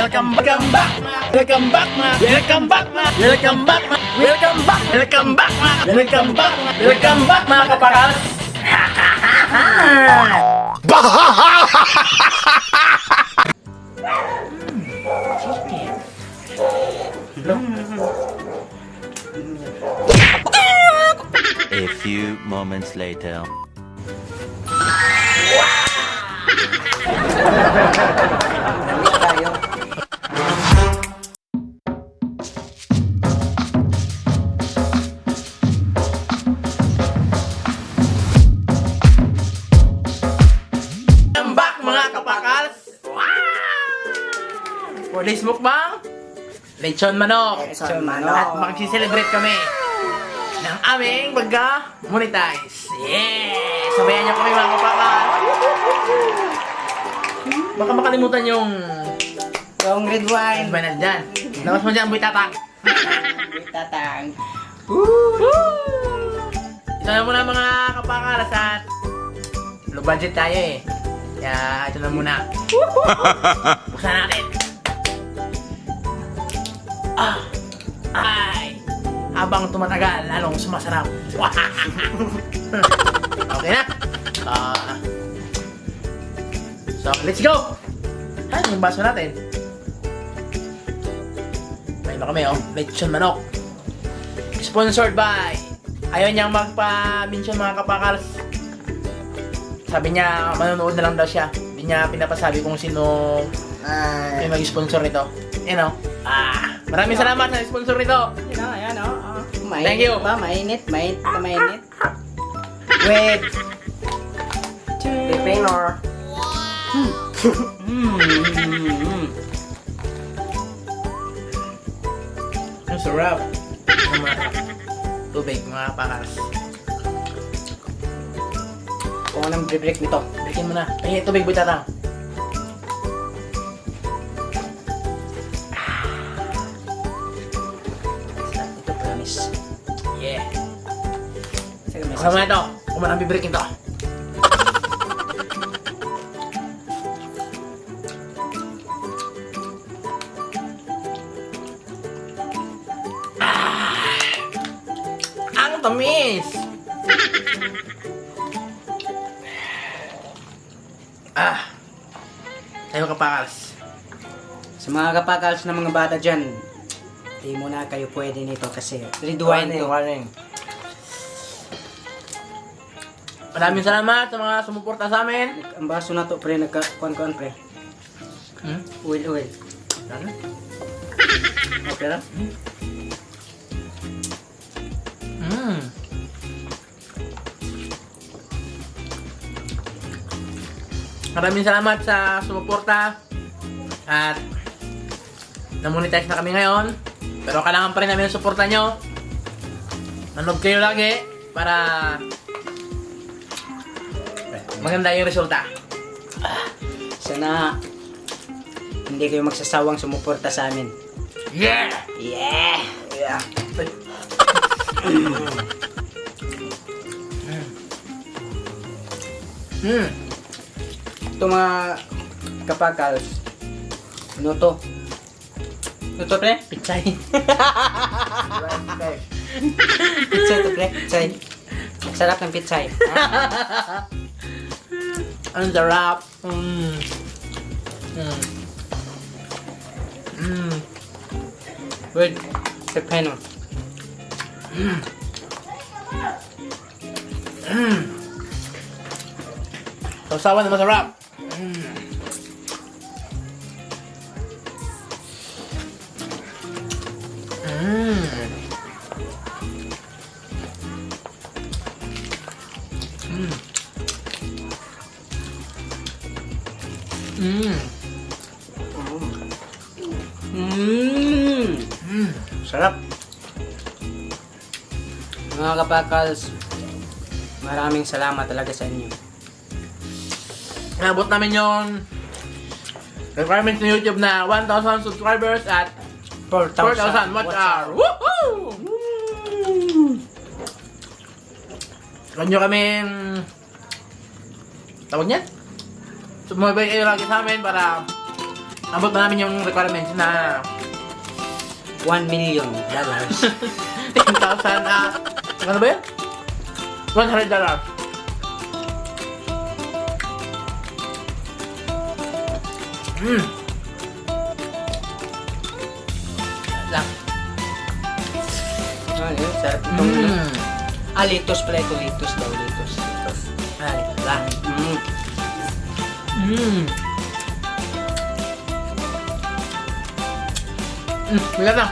Welcome back, welcome back, welcome back, welcome back, welcome back, welcome back, welcome back, welcome back, mga kapakals. A few moments later. Tayo. Welcome back, mga kapakals. For this mukbang, lechon manok. Lechon manok. At magsiselebrate kami ng aming pagka-monetize. Yeah! Sabayan niyo kami, mga kapakals. Baka makalimutan yung Yung red wine. ba nandyan. Labas mo dyan, boy tatang. Tatang. Ito na muna, mga kapakalas, at low budget tayo eh. Kaya ito na muna. Buksan natin. Ay! Habang tumatagal, lalong sumasarap. Okay na? So, let's go! Ay, yung baso natin. May na kami, oh. Lechon manok. Sponsored by... Ayaw niyang magpa-mention, mga kapakals. Sabi niya, manonood na lang daw siya. Hindi niya pinapasabi kung sino yung mag-sponsor nito. Yan, oh. Maraming salamat sa sponsor nito. Ayan o. Thank you. Pa, mainit. Mainit na mainit. With pepper. Ang sarap. Tubig, mga kapakals. Kung anong break nito. Bikin mo na. Ay, tubig, boy tatang. Ito promise. Yeah. Sige, may Kasama na ito. Kung man ang bibreakin to. Ang tamis! Tayo kapakals. Sa mga kapakals na mga bata dyan, di muna kayo pwede nito kasi red wine to. Maraming salamat sa mga sumuporta sa amin. Ang baso na to pre, nagka-kuan-kuan pre. Oil. Ano? Okay lang? Maraming salamat sa sumuporta. At na-monetize na kami ngayon. Pero kailangan pa rin namin ang suporta nyo. Manood kayo lagi para maganda yung resulta. Sana hindi kayo magsasawang sumuporta sa amin. Yeah! Yeah! Yeah! Ito mga kapakals. Ano to? Ano to pre? Pichay. Pitsay to pre? Pitsay. Sarap ng pitsay. Ang sarap. With pepeno. Sausawan na masarap. Sarap. Mga kapakals, maraming salamat talaga sa inyo. Nabot namin yung requirements ng YouTube na 1,000 subscribers at 4,000 watch hour. Woohoo! Huwag nyo kaming tawag niyan? Sumabay kayo lagi sa amin para abot na namin yung requirements na $1 million. 10,000 ano ba yun? $100. Lang. Ayun, sarap itong litos pala ito. Litos daw, litos. Ay, lang. Wala na.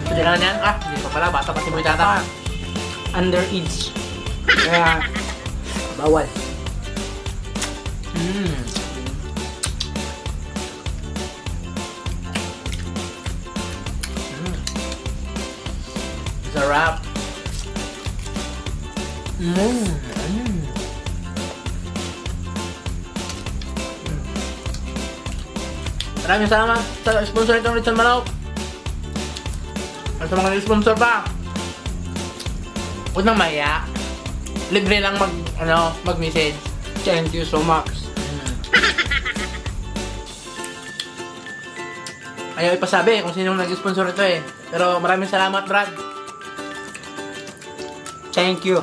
Pwede ka na yan. Hindi pa pala. Bata pa si Boy Tata. Underage. Kaya, bawal. Sarap. Maraming salamat sa sponsor itong Richard Manok. At sa mga sponsor pa. Huwag nang maya. Libre lang mag-message. Thank you so much. Ayaw ipasabi kung sinong nag-sponsor ito eh. Pero maraming salamat, Brad. Thank you.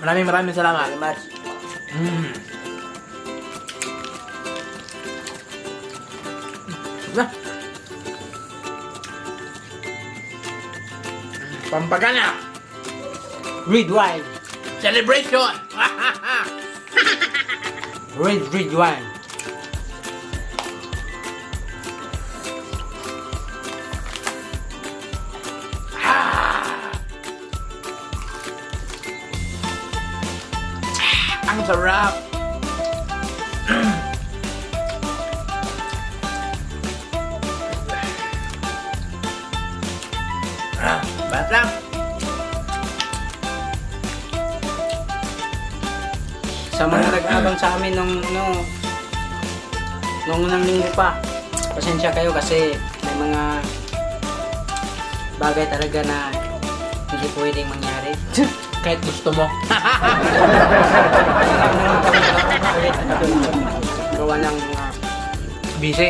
Maraming salamat. Very much. Na. Pampagana. Red wine. Celebration. Red wine. Ang sarap. Ba't lang? Sa mga nag-abang sa amin nung unang linggo pa, pasensya kayo kasi may mga bagay talaga na hindi pwedeng mangyari. Kahit gusto mo. Gawa ng mga Busy.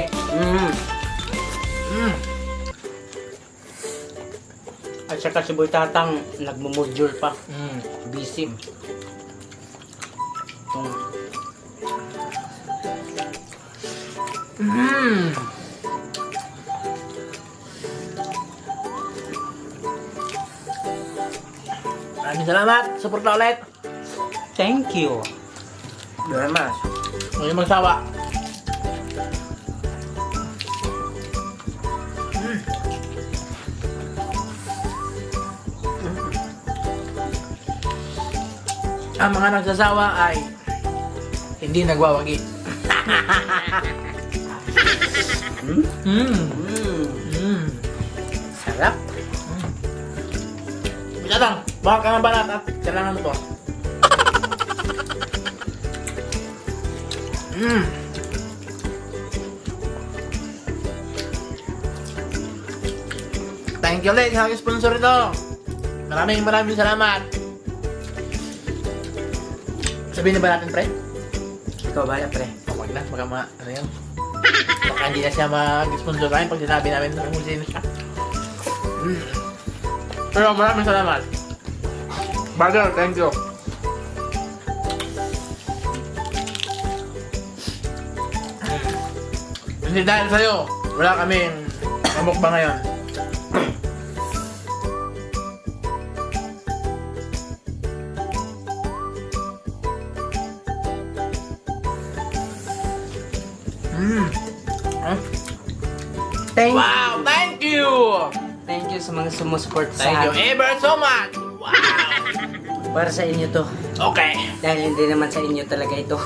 At saka si Boy Tatang nagmo-module pa. Busy. Maraming salamat. Support na ulit. Thank you. Very much. Huwag yung magsawa. Ang mga nagsasawa ay hindi nagwawagi. Sarap. Bilatang, baka ka ng balat at kailangan mo to. Thank you ulit sa aking sponsor ito. Maraming salamat. Sabihin na ba natin, pre? Ikaw ba, pre? Wag na, baka ano yun? Baka hindi na siya mag-sponsor tayo pag sinabi namin kung sino siya. Pero maraming salamat. Brother, thank you. Hindi dahil sa'yo, wala kaming mamukbang ngayon. Wow, thank you! Thank you sa mga sumusupport Thank sa you ever so much! Wow! Para sa inyo to. Okay. Dahil hindi naman sa inyo talaga ito.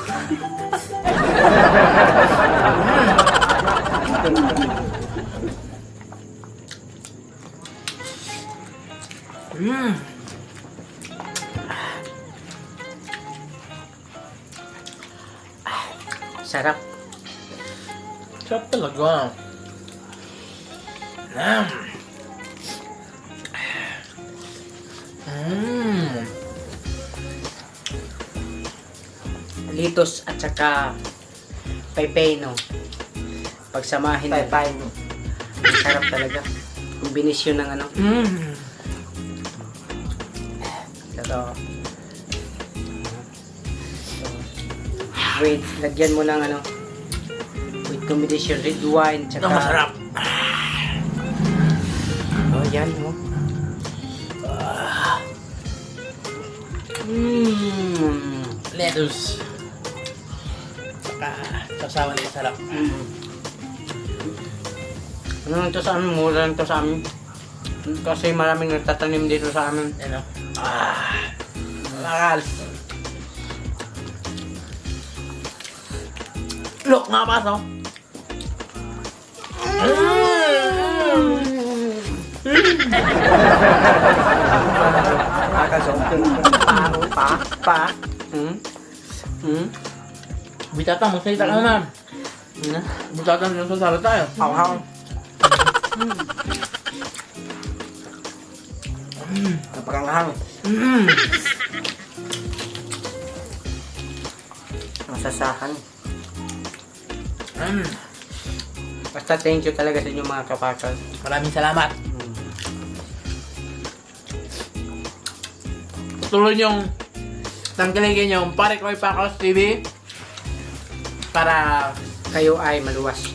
Sarap. Sarap talaga. Litos at saka pepino. pagsamahin mo. Tay mo. Ang sarap talaga. Kombinasyon ng ano. Ito. Wait, lagyan mo ng ano. With combination red wine. Tsaka, Ang masarap. Oh, yan mo. Lettuce. Saka, sasawan na masarap. Ano lang to sa amin? Mura lang to sa amin. Kasi maraming nagtatanim dito sa amin. Ano? Makakalis. Look, mga paso. Pa. Bitata, magsalita ka naman. Bitata, nagsasalita tayo. Haw-haw. Napakanghang. Masasahan. Basta thank you talaga sa inyo mga kapakal. Maraming salamat. Tuloy niyong tanggalin yung Pare Koy Pacos TV para Kayo ay maluwas.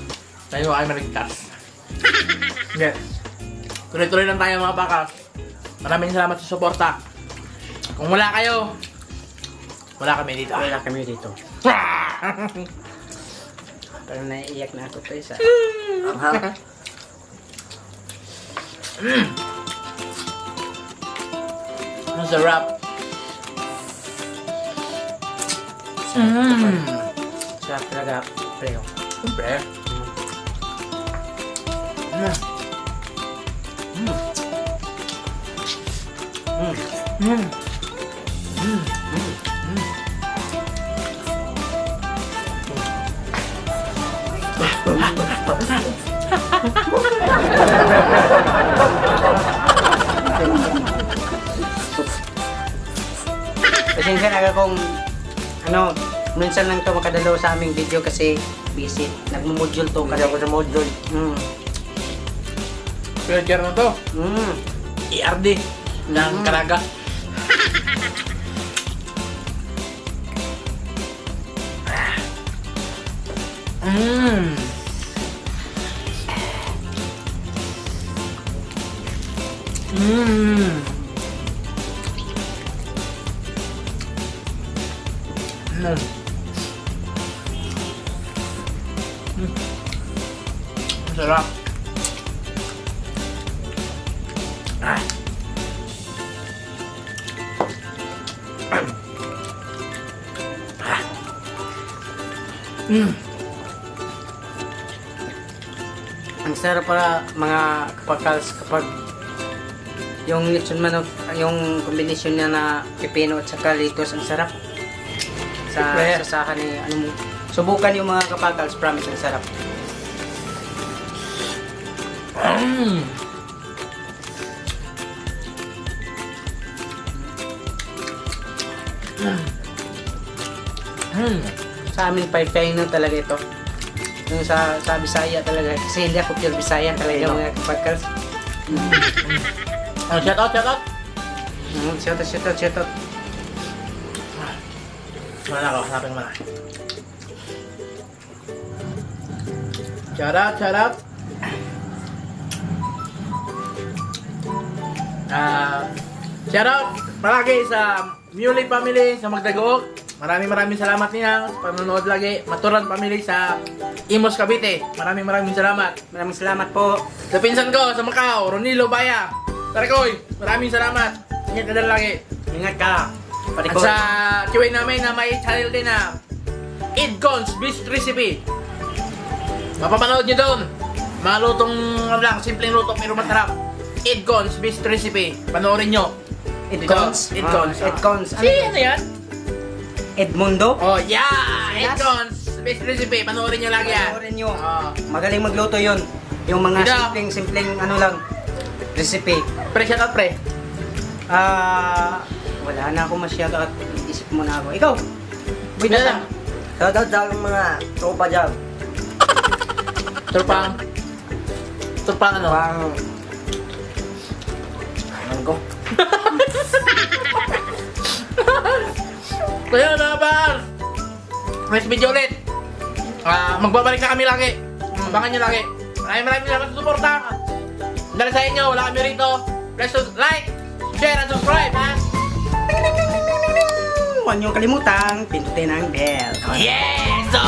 tayo ay maligtas. Yes. Tuloy-tuloy lang tayo mga Pacos. Maraming salamat sa suporta. Kung wala kayo, wala kami dito. Wala kami dito. Pero naiiyak na ako to isa. Anghang. Ang sarap. Sarap talaga, preo. Siyempre. Pasensya na ako kung ano, minsan lang to makadalaw sa aming video kasi busy. Nagmo-module to Hindi kasi. ako sa module. Filter na to. ERD ng Caraga. Sarap. Ang sarap para mga kapakals kapag yung lechon manok, yung kombinasyon niya na pipino at saka litos, ang sarap. Sa Siyempre. sasakan ni ano mo. Subukan yung mga kapakals, promise ang sarap. Sa amin Filipino talaga ito. Yung sa Bisaya talaga. Kasi hindi ako pure Bisaya talaga mga kapakals. Shout out, shout out. Shout out. Wala ako, hanapin mo na. Shout out, shout out. Shout out palagi sa Muley family sa Magdagook. Maraming salamat niya sa panonood lagi. Maturan family sa Imos Cavite. Maraming salamat. Maraming salamat po. Sa pinsan ko sa Macau, Ronilo Baya. Tarakoy, maraming salamat. Ingat ka dyan lagi. Ingat ka. At sa QA namin na may channel din na Idcons Beast Recipe. Mapapanood nyo doon. Malutong lang, simpleng luto pero masarap. Idcons Beast Recipe. Panoorin nyo. Edcons. Idcons. Edcons. Ano yan? Edmundo. Oh, yeah! Yes. Idcons Beast Recipe. Panoorin nyo lagi yan. Panoorin nyo. Oh. Magaling magluto yon. Yung mga Ida. simpleng ano lang recipe. Pre, shout out pre. Wala na ako masyado at isip mo na ako. Ikaw. Wait na lang. Shoutout sa aking mga tropa dyan. Tropang. Tropang ano? Pang... Manggo. Kaya na par! Next video ulit. Magbabalik na kami lagi. Abangan nyo lagi. Maraming salamat sa suporta. Dahil sa inyo, wala kami rito. Please like, share, and subscribe, ha? Huwag niyong kalimutang pindutin ang bell. Yes! So,